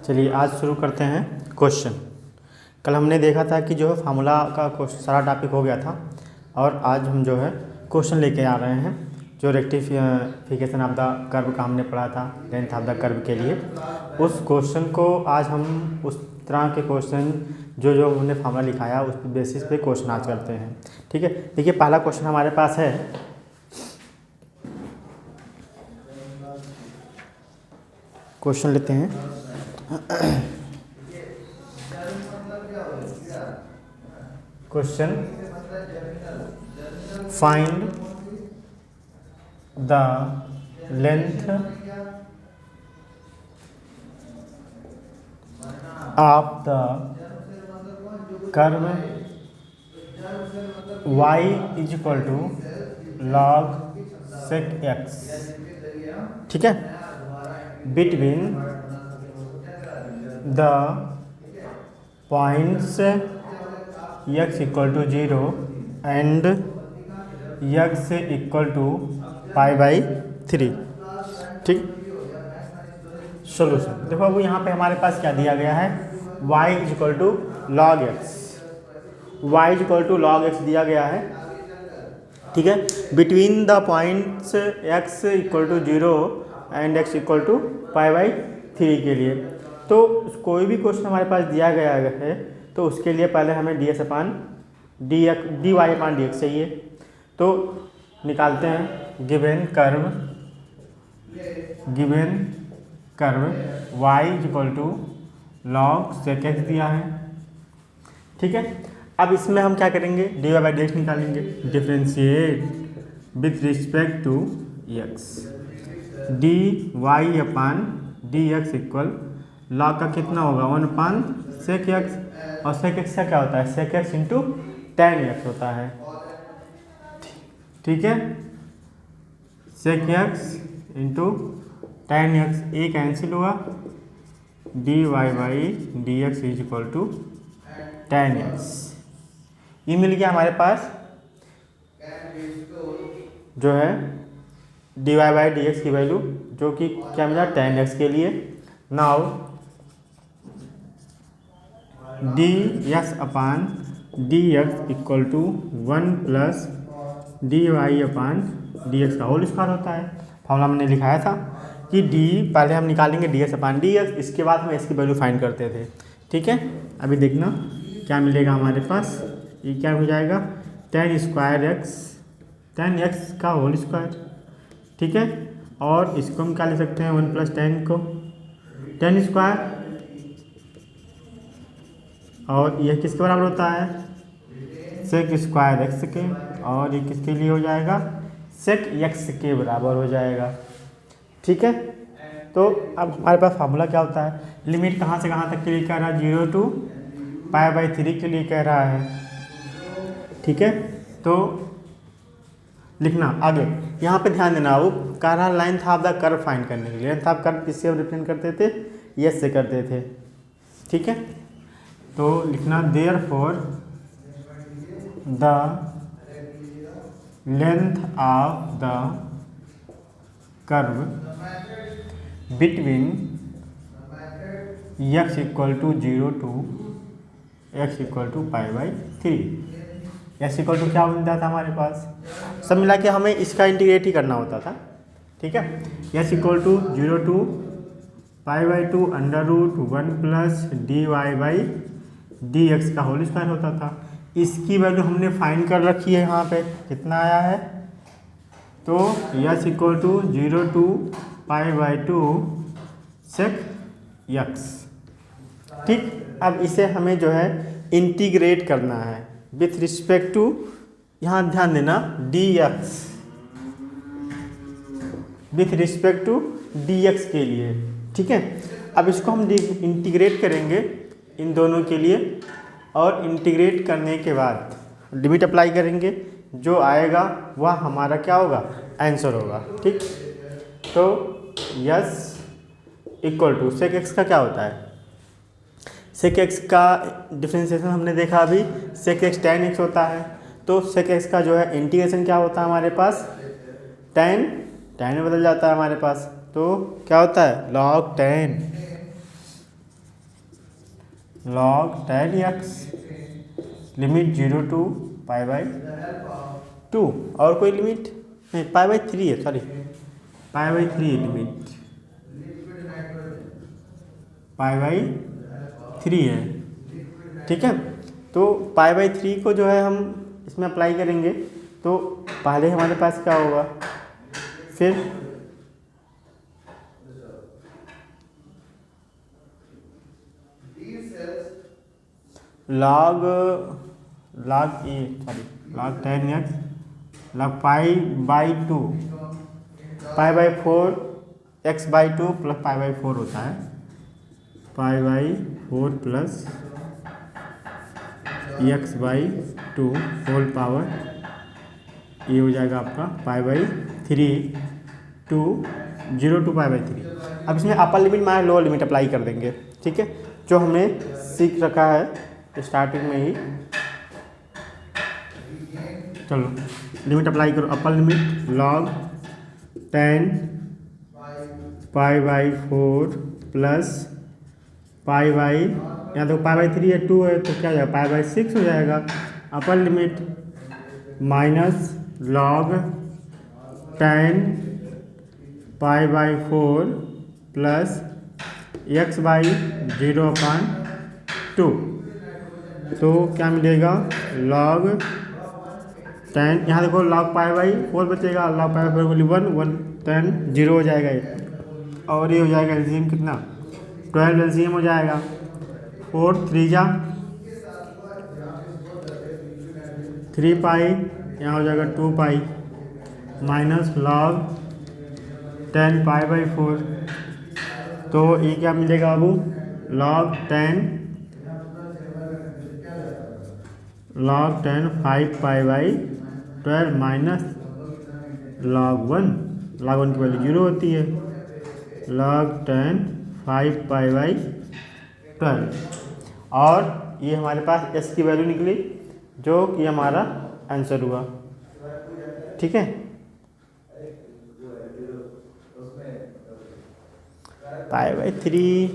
चलिए आज शुरू करते हैं क्वेश्चन। कल हमने देखा था कि जो है फार्मूला का सारा टॉपिक हो गया था और आज हम जो है क्वेश्चन लेके आ रहे हैं जो रेक्टिफिकेशन ऑफ द कर्व का हमने पढ़ा था लेंथ ऑफ द कर्व के लिए। उस क्वेश्चन को आज हम उस तरह के क्वेश्चन जो हमने फार्मूला लिखाया उस बेसिस पे क्वेश्चन आज करते हैं। ठीक है, देखिए पहला क्वेश्चन हमारे पास है, क्वेश्चन लेते हैं। Question, find the length of the curve y is equal to log sec x, ठीक है, between the points x equal to 0 and x equal to π/3। ठीक, सोल्यूशन देखो। अब यहाँ पे हमारे पास क्या दिया गया है, y is equal to log X, y is equal to log X दिया गया है। ठीक है, between the points x equal to 0 and x equal to π/3 के लिए। तो कोई भी क्वेश्चन हमारे पास दिया गया है तो उसके लिए पहले हमें dy/dx चाहिए। तो निकालते हैं। Given curve y equal to log sec X दिया है। ठीक है, अब इसमें हम क्या करेंगे, dy/dx निकालेंगे। Differentiate with respect to x, dy/dx equal log का कितना होगा 1/sec x, और sec x का क्या होता है, sec x into tan x होता है। ठीक है, sec x into tan x, एक कैंसिल हुआ, dy/dx is equal to tan x। ये मिल गया हमारे पास जो है dy/dx की वैल्यू, जो कि क्या मिला tan x के लिए। Now dx/dx equal to 1 plus dy/dx का होल स्क्वायर होता है। फॉर्मूला हमने लिखाया था कि d पहले हम निकालेंगे dx/dx, इसके बाद हम इसकी वैल्यू फाइंड करते थे। ठीक है, अभी देखना क्या मिलेगा हमारे पास। ये क्या हो जाएगा, tan x का होल स्क्वायर। ठीक है, और इसको हम क्या ले सकते हैं, 1 प्लस tan स्क्वायर, और यह किसके बराबर होता है, सेक स्क्वायर एक्स के, और ये किसके लिए हो जाएगा, सेक एक्स के बराबर हो जाएगा। ठीक है, तो अब हमारे पास फार्मूला क्या होता है, लिमिट कहाँ से कहाँ तक के लिए कह रहा है, 0 टू π/3 के लिए कह रहा है। ठीक है, तो लिखना आगे, यहाँ पे ध्यान देना। वो कह रहा है length of the curve find करने के लिए। लेंथ ऑफ कर्व किससे रिप्रेजेंट करते थे, यस से करते थे। ठीक है, तो लिखना therefore the length of the curve between x equal to 0 to x equal to π/3। x equal to क्या मिलता था हमारे पास, सब मिला के हमें इसका इंटीग्रेट ही करना होता था। ठीक है, x equal to 0 to π/2 √1 plus dy/dx का होल स्क्वायर होता था। इसकी वैल्यू हमने फाइंड कर रखी है यहाँ पे, कितना आया है, तो x equal to 0 to π/2 sec x। ठीक, अब इसे हमें जो है इंटीग्रेट करना है विथ रिस्पेक्ट टू, यहाँ ध्यान देना, dx with respect to dx के लिए। ठीक है, अब इसको हम इंटीग्रेट करेंगे इन दोनों के लिए, और इंटीग्रेट करने के बाद लिमिट अप्लाई करेंगे, जो आएगा वह हमारा क्या होगा, आंसर होगा। ठीक, तो yes equal to sec X का क्या होता है, सेक एक्स का डिफ्रेंशिएशन हमने देखा अभी, सेक एक्स tan x होता है। तो सेक एक्स का जो है इंटीग्रेशन क्या होता है हमारे पास, tan में बदल जाता है हमारे पास। तो क्या होता है log 10 x लिमिट 0 to π/2 और कोई लिमिट नहीं, π/3 है, सॉरी π/3 लिमिट π/3 है। ठीक है, तो π/3 को जो है हम इसमें अप्लाई करेंगे तो पहले हमारे पास क्या होगा, फिर log 10x log π/2 π/4 x/2 plus π/4 होता है, π/4 प्लस x/2 होल पावर, ये हो जाएगा आपका π/3 टू 0 to π/3। अब इसमें अपर limit minus lower limit apply कर देंगे। ठीक है, जो हमने सीख रखा है स्टार्टिंग में ही। चलो लिमिट अप्लाई करो, अपर लिमिट log 10 π/4 प्लस यहाँ देखो π/3 है, 2 है, तो क्या हो जाएगा π/6 हो जाएगा। Upper limit minus log 10 π/4 plus x/0/2, तो क्या मिलेगा log 10, यहाँ देखो log π/4 बचेगा, log π/4 वैल्यू 1 10 0 हो जाएगा ये, और ये हो जाएगा एलसीएम कितना 12 एलसीएम हो जाएगा, 4 3 जा 3 पाई, यहाँ हो जाएगा 2 पाई माइनस log 10 π/4, तो ये क्या मिलेगा बाबू log 10 5 π/12 माइनस log 1 की वैल्यू 0 होती है, log 10 5 π/12, और ये हमारे पास s की वैल्यू निकली जो कि हमारा आंसर हुआ। ठीक है, π/3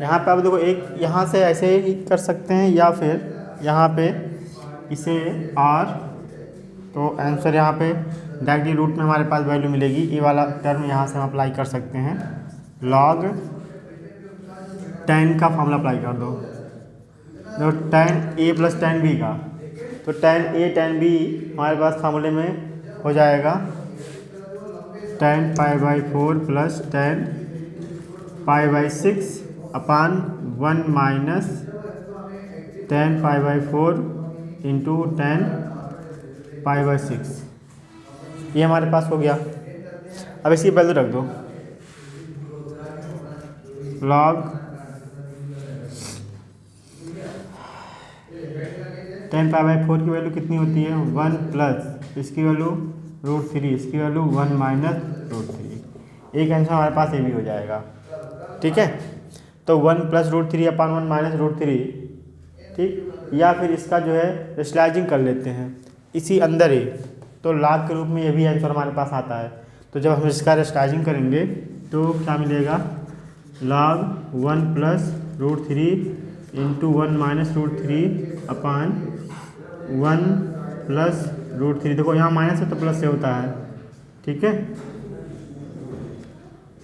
यहाँ पे आप देखो, एक यहाँ से ऐसे ही कर सकते हैं या फिर यहाँ पे इसे r, तो आंसर यहाँ पे डायरेक्टली रूट में हमारे पास वैल्यू मिलेगी, ये वाला टर्म यहाँ से हम अप्लाई कर सकते हैं, log 10 का फॉर्मूला अप्लाई कर दो, तो 10a प्लस 10b का, तो 10a 10b हमारे पास फार्मूले में हो जाएगा 10 π/4 प्लस 10 π/6 अपान 1 माइनस 10 π/4 इंटू 10 π/6, ये हमारे पास हो गया। अब इसकी वैल्यू रख दो, log 10 π/4 की वैल्यू कितनी होती है 1 प्लस इसकी वैल्यू √3, इसकी वैल्यू 1 माइनस √3, एक आंसर हमारे पास ये भी हो जाएगा। ठीक है, तो 1 प्लस √3 अपान 1 माइनस √3, ठीक, या फिर इसका जो है रेशनलाइजिंग कर लेते हैं इसी अंदर ही, तो log के रूप में ये भी आंसर हमारे पास आता है। तो जब हम इसका रेशनलाइजिंग करेंगे तो क्या मिलेगा log 1 प्लस √3 इंटू 1 माइनस √3 अपान 1 प्लस √3, देखो यहाँ माइनस है तो प्लस से होता है। ठीक है,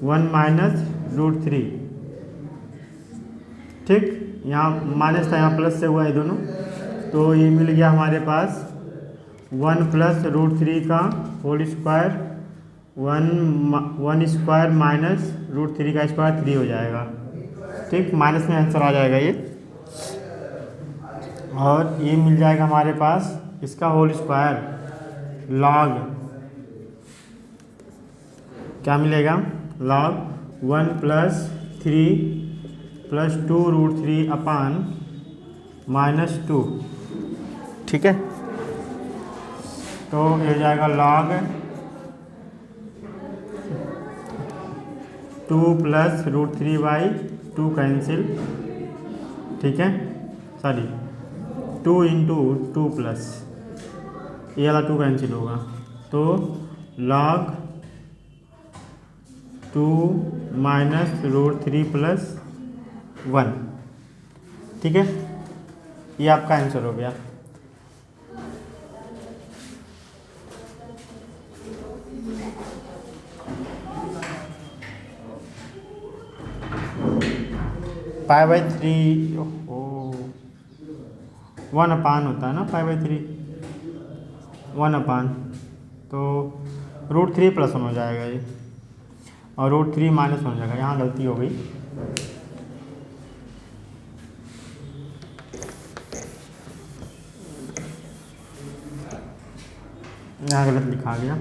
1 माइनस √3, ठीक, यहाँ माइनस था यहाँ प्लस से हुआ है दोनों, तो ये मिल गया हमारे पास 1 प्लस √3 का होल स्क्वायर, 1 स्क्वायर माइनस √3 का स्क्वायर 3 हो जाएगा। ठीक, माइनस में आंसर आ जाएगा ये, और ये मिल जाएगा हमारे पास इसका होल स्क्वायर, log क्या मिलेगा log 1 प्लस 3 प्लस 2 √3 अपान -2। ठीक है, तो ये हो जाएगा log 2 प्लस √3/2 2 कैंसिल, ठीक है, सॉरी 2 इंटू 2 प्लस ये वाला 2 कैंसिल होगा, तो log 2 माइनस √3 प्लस 1, ठीक है, ये आपका आंसर हो गया। π/3 1/, होता है ना π/3, 1/, तो √3 प्लस 1 हो जाएगा ये, और √3 माइनस 1 हो जाएगा, यहाँ गलती हो गई। यहाँ गलत लिखा गया,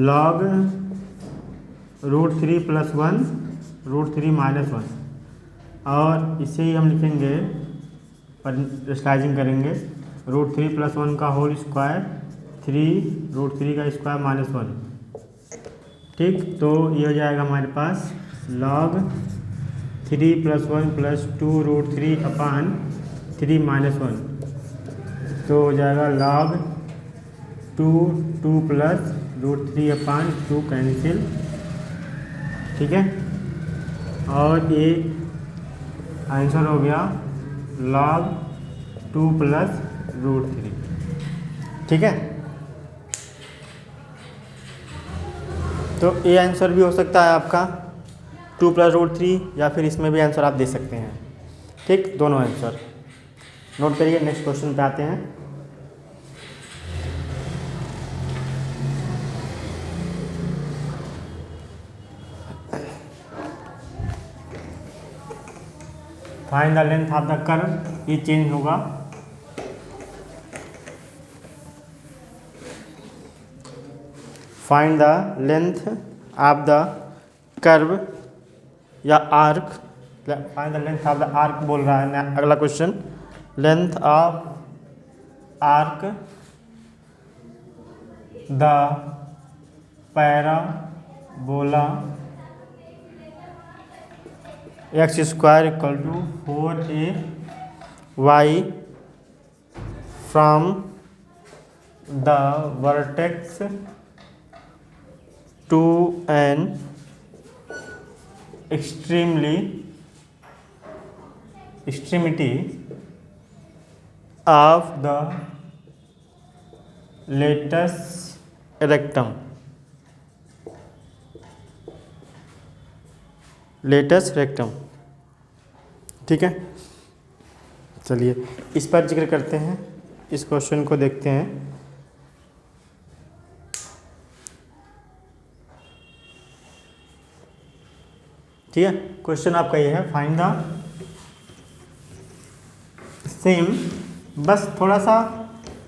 log √3 प्लस 1 √3 माइनस 1, और इसे ही हम लिखेंगे, रेशनलाइजिंग करेंगे, √3 प्लस 1 का होल स्क्वायर 3 √3 का स्क्वायर माइनस 1, ठीक, तो ये हो जाएगा हमारे पास log 3 प्लस 1 प्लस 2 √3/3 माइनस 1, तो हो जाएगा log 2 प्लस √3/2 कैंसिल, ठीक है, और ये आंसर हो गया log 2 प्लस √3, ठीक है। तो ये आंसर भी हो सकता है आपका 2 प्लस √3, या फिर इसमें भी आंसर आप दे सकते हैं, ठीक, दोनों आंसर नोट करिए। नेक्स्ट क्वेश्चन पे आते हैं। Find the length of the curve, ये चेंज होगा, find the length of the curve या arc, find the length of the arc बोल रहा है अगला question, length of arc the parabola x² = 4ay from the vertex to an extremity of the latus rectum, ठीक है। चलिए इस पर जिक्र करते हैं, इस क्वेश्चन को देखते हैं। ठीक है, क्वेश्चन आपका ये है, फाइंड द सेम, बस थोड़ा सा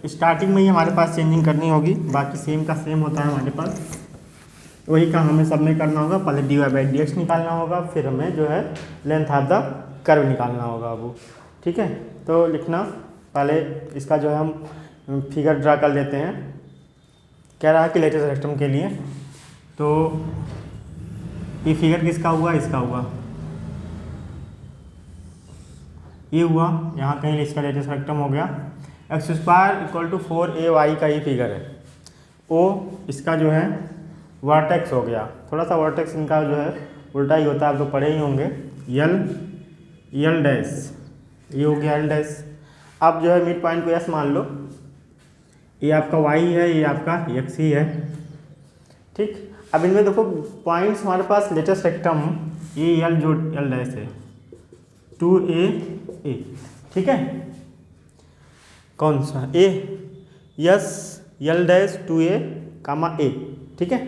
स्टार्टिंग में ही हमारे पास चेंजिंग करनी होगी, बाकी सेम का सेम होता है हमारे पास, वही काम हमें सब में करना होगा। पहले dy/dx निकालना होगा, फिर हमें जो है लेंथ ऑफ द कर्व निकालना होगा वो, ठीक है। तो लिखना, पहले इसका जो है हम फिगर ड्रा कर लेते हैं। कह रहा है कि लेटेस्ट रेक्टम के लिए, तो ये फिगर किसका हुआ, इसका हुआ, ये हुआ, यहाँ कहीं इसका लेटेस्ट रेक्टम हो गया। x² = 4ay का ये फिगर है, ओ इसका जो है वर्टेक्स हो गया, थोड़ा सा वर्टेक्स इनका जो है उल्टा ही होता है, आप तो पढ़े ही होंगे, l', ये हो गया l'। अब जो है मिड पॉइंट को s मान लो, ये आपका y है, ये आपका x ही है, ठीक। अब इनमें देखो पॉइंट्स हमारे पास लेटेस्ट रेक्टम, ये l जो l' है 2a, ठीक है, कौन सा a, yes l' 2a, a, ठीक है।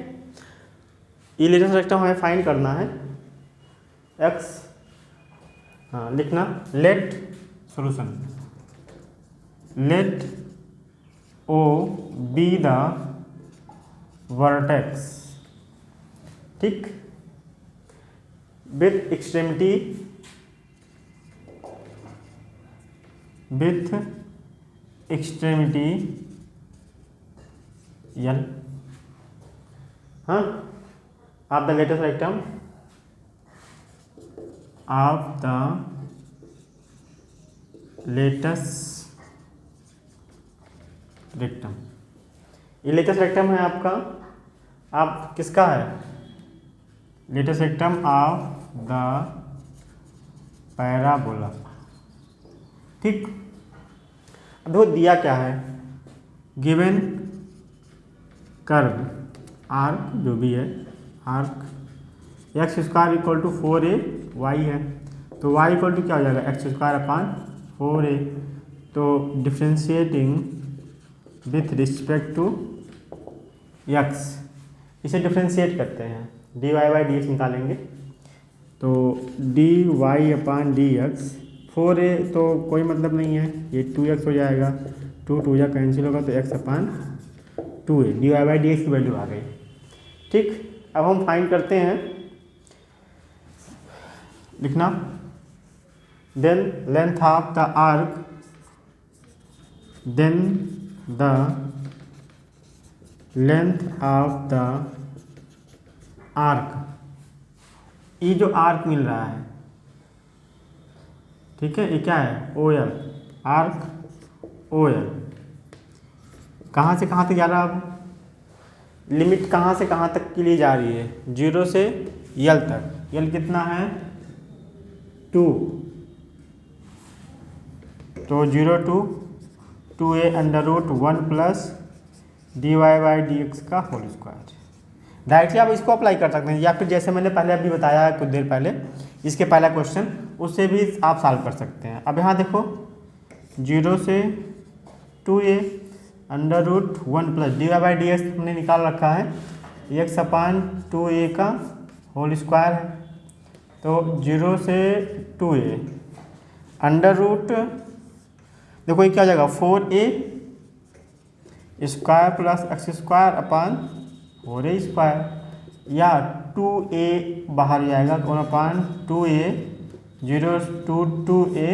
ये लेटेस्ट रेक्टम हमें फाइंड करना है, x, हाँ लिखना, let solution, let O be the vertex, ठीक, विथ एक्सट्रीमिटी l, हाँ, of the latus rectum of the latus rectum. ये लेटेस्ट रेक्टम है आपका, आप किसका है, latus rectum of the parabola. ठीक, अब देखो दिया क्या है, गिवन कर्व आर्क जो भी है arc x square equal to 4a y है, तो वाई इक्वल टू क्या हो जाएगा एक्स स्क्वायर अपान 4a। तो differentiating with respect to x, इसे डिफ्रेंशिएट करते हैं, d y by d x निकालेंगे, तो d y upon d x 4a तो कोई मतलब नहीं है, ये 2x हो जाएगा, 2 या कैंसिल होगा तो x upon 2a, d y by d x की वैल्यू आ गई। ठीक, अब हम फाइंड करते हैं, लिखना then length of the arc, then the length of the arc, ये जो आर्क मिल रहा है, ठीक है, ये क्या है O L, arc O L, कहाँ से कहाँ तक जा रहा है, अब लिमिट कहाँ से कहाँ तक के लिए जा रही है, 0 से यल तक, यल कितना है 2, तो 0 to 2a under root 1 plus d y by d x का होल स्क्वायर। डायरेक्टली आप इसको अप्लाई कर सकते हैं, या फिर जैसे मैंने पहले अभी बताया है कुछ देर पहले, इसके पहला क्वेश्चन, उससे भी आप सॉल्व कर सकते हैं। अब यहाँ देखो 0 से 2a under root 1 plus d y by d x हमने निकाल रखा है, एक्स अपान 2a का होल स्क्वायर है, तो 0 से 2a अंडर रूट, देखो ये क्या हो जाएगा 4a square plus x square upon 4a square, या 2a बाहर जाएगा 1 अपान 2a 0 to 2a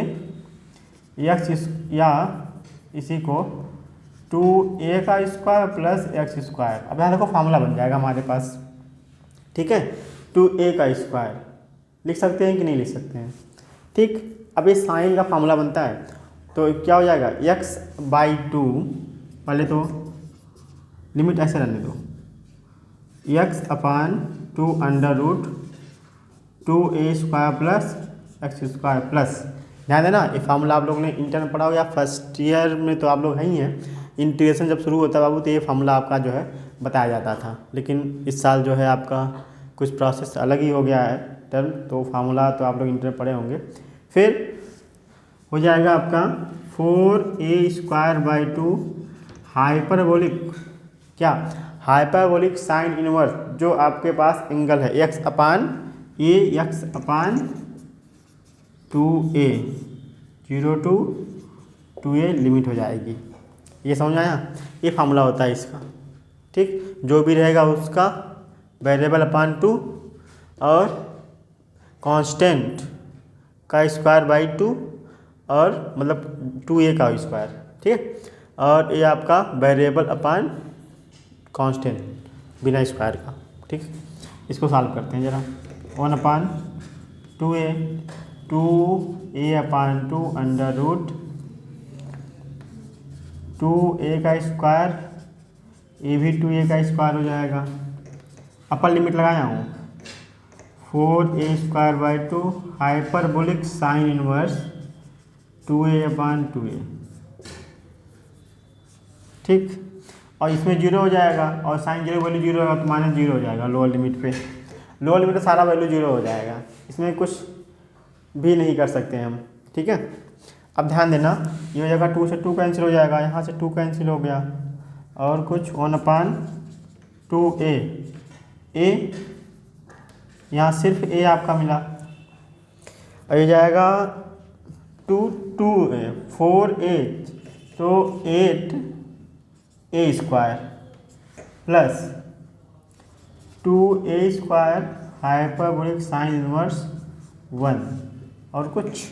एक्स, या इसी को 2a का स्क्वायर प्लस एक्स स्क्वायर। अब यहाँ देखो फार्मूला बन जाएगा हमारे पास, ठीक है, 2a का स्क्वायर लिख सकते हैं कि नहीं लिख सकते हैं। ठीक, अब ये साइन का फार्मूला बनता है, तो क्या हो जाएगा x बाई 2, पहले तो लिमिट ऐसे रहने दो, x upon 2 under root 2a square plus x square plus, ध्यान देना ये फार्मूला आप लोगों ने इंटर में पढ़ा हो या फर्स्ट ईयर में, तो आप लोग हैं ही हैं, इंटीग्रेशन जब शुरू होता है बाबू तो ये फार्मूला आपका जो है बताया जाता था, लेकिन इस साल जो है आपका कुछ प्रोसेस अलग ही हो गया है टर्म, तो फार्मूला तो आप लोग इंटर पढ़े होंगे। फिर हो जाएगा आपका 4a स्क्वायर बाई 2 हाइपरबोलिक, क्या हाइपरबोलिक साइन इनवर्स, जो आपके पास एंगल है x upon A, x upon 2a 0 to 2a limit हो जाएगी, ये समझ आया, ये फार्मूला होता है इसका। ठीक, जो भी रहेगा उसका वेरिएबल अपान 2 और कांस्टेंट का स्क्वायर बाई 2, और मतलब 2a का स्क्वायर, ठीक है, और ये आपका वेरिएबल अपान कांस्टेंट बिना स्क्वायर का। ठीक, इसको सॉल्व करते हैं जरा, 1 अपान 2a 2a अपान 2 अंडर रूट 2a का स्क्वायर, ये भी 2a का स्क्वायर हो जाएगा, अपर लिमिट लगाया हूँ 4a square by 2 hyperbolic sine inverse 2a upon 2a। ठीक, और इसमें 0 हो जाएगा, और साइन 0 वैल्यू 0 होगा तो माइनस 0 हो जाएगा लोअर लिमिट पे, लोअर लिमिट में सारा वैल्यू 0 हो जाएगा, इसमें कुछ भी नहीं कर सकते हम। ठीक है, अब ध्यान देना, ये हो जाएगा 2 से 2 कैंसिल हो जाएगा, यहाँ से 2 कैंसिल हो गया, और कुछ 1 अपान 2a, a यहाँ सिर्फ a आपका मिला, और ये जाएगा 2a 4a, तो 8a square plus 2a square hyperbolic sine inverse 1, और कुछ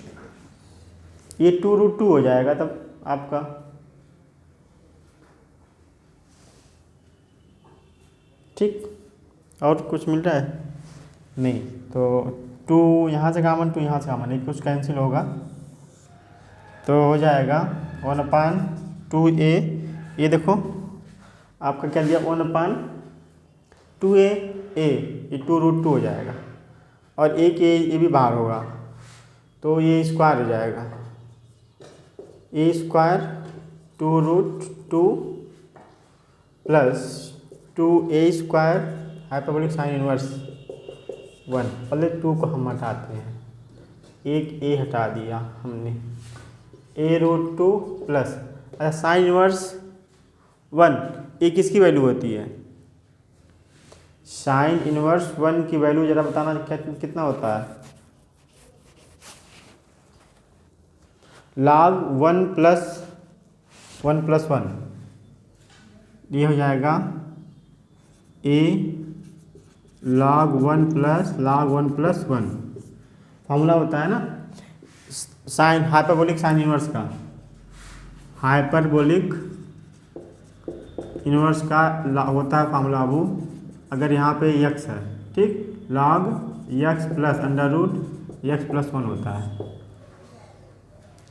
ये 2√2 हो जाएगा तब आपका। ठीक, और कुछ मिल रहा है नहीं, तो टू यहाँ से कॉमन, टू यहाँ से कॉमन, एक कुछ कैंसिल होगा तो हो जाएगा 1/2a। ये देखो आपका क्या दिया 1/2a, ये 2√2 हो जाएगा और एक ये भी बाहर होगा तो ये स्क्वायर हो जाएगा, A square 2√2 plus 2a square hyperbolic sine inverse 1। पहले 2 को हम हटाते हैं, एक a हटा दिया हमने, a√2 प्लस अच्छा साइन इनवर्स 1, ये किसकी वैल्यू होती है? साइन इनवर्स 1 की वैल्यू जरा बताना कितना होता है? log 1 + 1 ये हो जाएगा a log 1 + 1 फॉर्मूला होता है ना साइन हाइपरबोलिक साइन इनवर्स का, हाइपरबोलिक इनवर्स का होता है फार्मूला अबू, अगर यहाँ पे x है, ठीक, log x प्लस √x + 1 होता है,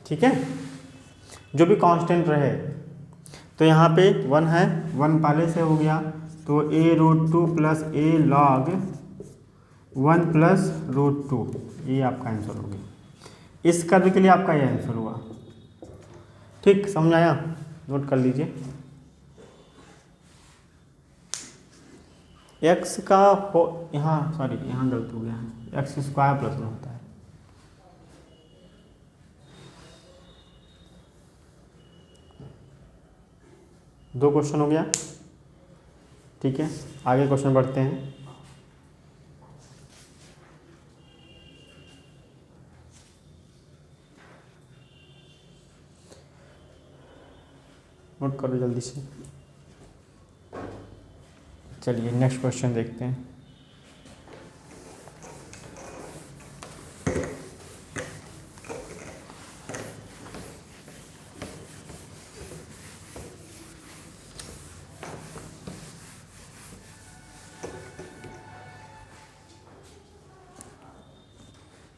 ठीक है, जो भी कांस्टेंट रहे। तो यहाँ पे 1 है, 1 पहले से हो गया तो a√2 प्लस a log 1 + √2 ये आपका आंसर हो गया। इस कर्व के लिए आपका ये आंसर हुआ, ठीक, समझ आया? नोट कर लीजिए। x का हो यहाँ, सॉरी यहाँ गलत हो गया, x² + 1 होता है। दो क्वेश्चन हो गया, ठीक है, आगे क्वेश्चन बढ़ते हैं। नोट करो जल्दी से। चलिए नेक्स्ट क्वेश्चन देखते हैं।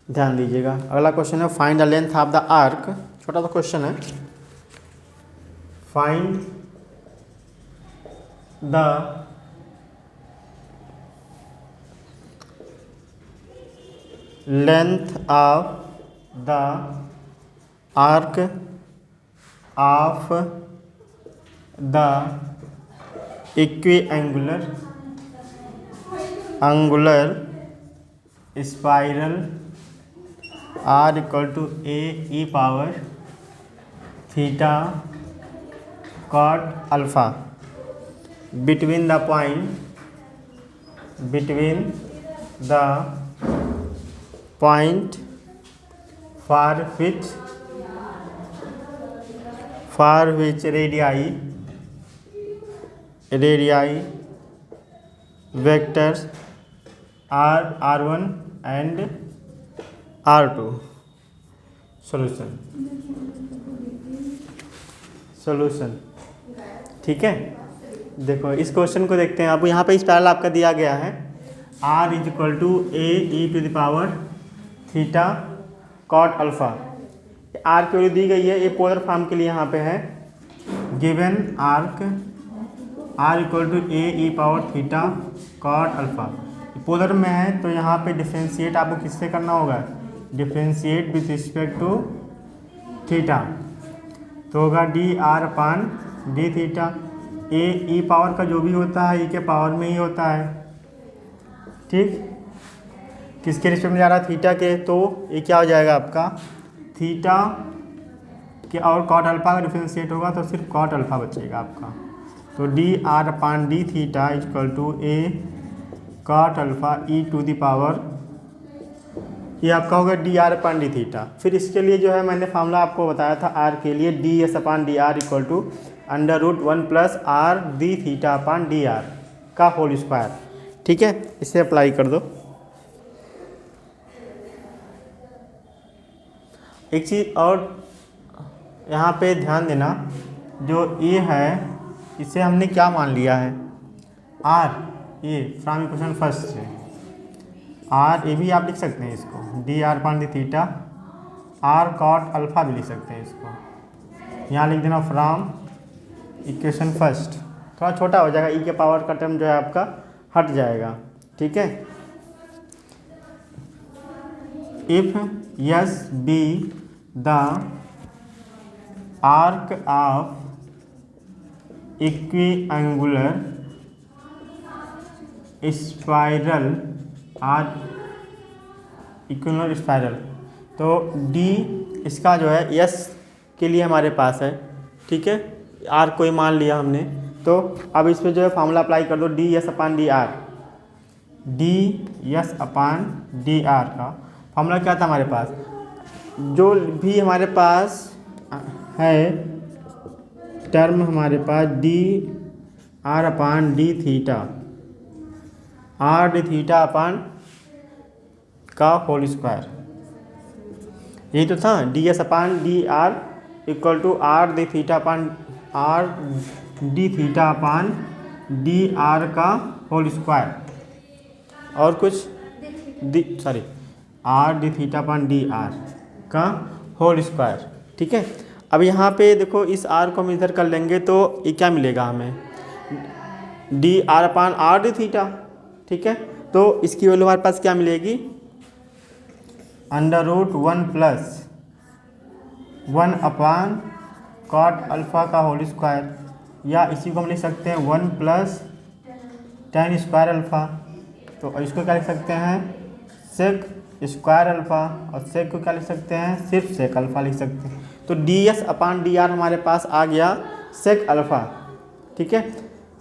ध्यान दीजिएगा, अगला क्वेश्चन है find the length of the arc. छोटा सा क्वेश्चन है, find the length of the arc of the equiangular spiral r = a e power theta cot alpha between the point for which radii vectors are r1 and r2। Solution, ठीक है। देखो इस question को देखते हैं। अब यहाँ पे स्पाइरल आपका दिया गया है r = a e⁻ theta cot alpha. r की वैल्यू दी गई है, ये पोलर फॉर्म के लिए यहाँ पे है। Given arc r = a e⁻ theta cot alpha, polar में है तो यहाँ पे डिफ्रेंशिएट आपको किससे करना होगा? Differentiate with respect to theta, तो होगा dr/d theta. a e power का जो भी होता है e के पावर में ही होता है, ठीक, किसके रिस्पेक्ट में जा रहा है? थीटा के, तो ये क्या हो जाएगा आपका थीटा के, और कॉट अल्फा का डिफ्रेंशिएट होगा तो सिर्फ कॉट अल्फा बचेगा आपका। तो dr/d theta = a cot alpha e⁻, ये आपका होगा dr/d थीटा। फिर इसके लिए जो है मैंने फार्मूला आपको बताया था r के लिए ds/dr = √1 + r d थीटा/dr का होल स्क्वायर, ठीक है, इसे अप्लाई कर दो। एक चीज़ और यहाँ पे ध्यान देना, जो ये है इसे हमने क्या मान लिया है? r, ये फ्रॉम इक्वेशन फर्स्ट से आर ए भी आप लिख सकते हैं इसको, d r upon d theta r cot alpha भी लिख सकते हैं इसको। यहाँ लिख देना फ्रॉम इक्वेशन फर्स्ट, थोड़ा छोटा हो जाएगा, ई के पावर का टर्म जो है आपका हट जाएगा। ठीक है, if S be the arc of equiangular spiral R equiangular spiral, तो डी इसका जो है यस के लिए हमारे पास है। ठीक है, आर कोई मान लिया हमने, तो अब इस पे जो है फार्मूला अप्लाई कर दो, डी यस अपान डी आर। डी यस अपान डी आर का फार्मूला क्या था हमारे पास, जो भी हमारे पास है टर्म हमारे पास D R upon D theta, R D theta upon का होल स्क्वायर, यही तो था। D S upon D R equal to R D theta upon R D theta upon D R का होल स्क्वायर, और कुछ sorry R D theta upon D R का whole square. ठीक है, अब यहाँ पे देखो इस आर को हम इधर कर लेंगे तो ये क्या मिलेगा हमें, डी आर अपान आर डी थीटा। ठीक है, तो इसकी वैल्यू हमारे पास क्या मिलेगी, अंडर रूट 1 प्लस 1 अपान कॉट अल्फ़ा का होल स्क्वायर, या इसी को हम लिख सकते हैं 1 प्लस tan स्क्वायर अल्फ़ा। तो इसको क्या लिख सकते हैं, सेक स्क्वायर अल्फ़ा, और सेक को क्या लिख सकते हैं, सिर्फ सेक अल्फ़ा लिख सकते हैं। तो D S upon D are हमारे पास आ गया सेक अल्फ़ा। ठीक है,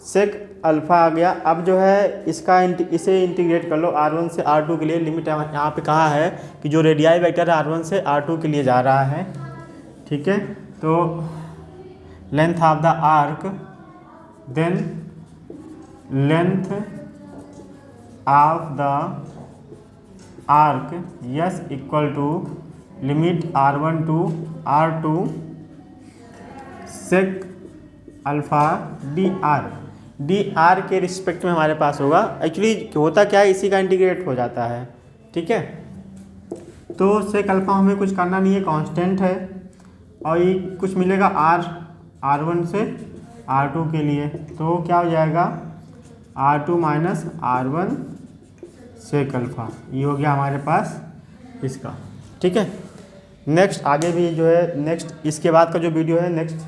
सेक अल्फ़ा आ गया। अब जो है इसका इसे इंटीग्रेट कर लो R1 से R2 के लिए। लिमिट यहाँ पे कहा है कि जो रेडियाई वेक्टर है R1 से R2 के लिए जा रहा है। ठीक है, तो length of the arc, then length of the arc yes equal to limit R1 to R2 sec alpha d r. D r के रिस्पेक्ट में हमारे पास होगा। एक्चुअली होता क्या है, इसी का इंटीग्रेट हो जाता है। ठीक है, तो सेक अल्फ़ा हमें कुछ करना नहीं है, कांस्टेंट है, और ये कुछ मिलेगा R1 से R2 के लिए, तो क्या हो जाएगा R2 माइनस R1 सेक अल्फ़ा। ये हो गया हमारे पास इसका। ठीक है, नेक्स्ट आगे भी जो है नेक्स्ट इसके बाद का जो वीडियो है नेक्स्ट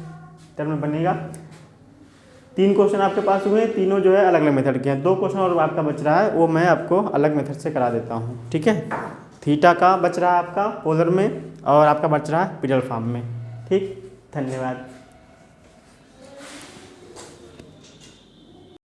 टर्म में बनेगा। 3 क्वेश्चन आपके पास हुए, तीनों जो है अलग अलग मेथड के हैं। 2 क्वेश्चन और आपका बच रहा है, वो मैं आपको अलग मेथड से करा देता हूँ। ठीक है, थीटा का बच रहा है आपका पोलर में, और आपका बच रहा है पीरियड फॉर्म में। ठीक, धन्यवाद।